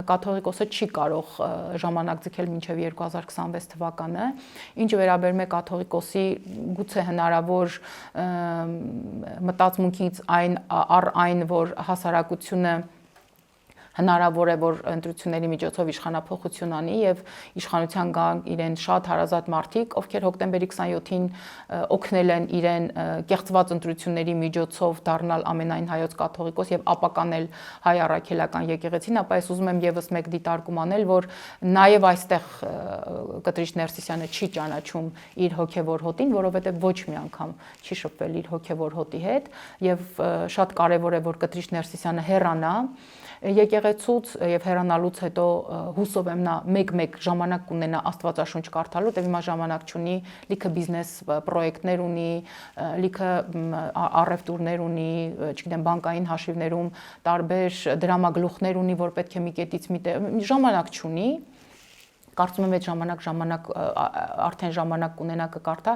կաթողիկոսը չի կարող ժամանակ ձգել մինչև 2026 թվականը, ինչ վերաբերում է կաթողիկոսի գուցե հնարավոր մտածմունքից այն, որ հասարակությունը հնարավոր է, որ ընտրությունների միջոցով իշխանափոխություն անի եւ իշխանության գան իրեն շատ հարազատ մարդիկ, ովքեր հոկտեմբերի 27-ին օգնել են իրեն կեղծված ընտրությունների միջոցով դառնալ ամենայն հայոց կաթողիկոս եւ ապականել հայ առաքելական եկեղեցին, ապա ես ուզում եմ եւս մեկ դիտարկում անել, որ նաեւ այստեղ Կտրիչ Ներսիսյանը չի ճանաչում իր հոգեվոր հոտին, որովհետեւ ոչ մի անգամ չի շփվել իր հոգեվոր հոտի հետ եւ շատ կարեւոր է, որ Կտրիչ Ներսիսյանը հեռանա եկեղեցուց եւ հեռանալուց հետո հուսով եմ նա մեկ ժամանակ կունենա Աստվածաշունչ կարդալու, դե հիմա ժամանակ չունի, լիքը բիզնես պրոյեկտներ ունի, լիքը առևտուրներ ունի, չգիտեմ, բանկային հաշիվներում տարբեր դրամագլուխներ ունի, որ պետք է մի կետից մի ժամանակ չունի, կարծում եմ այդ ժամանակ արդեն ժամանակ կունենա կկարդա,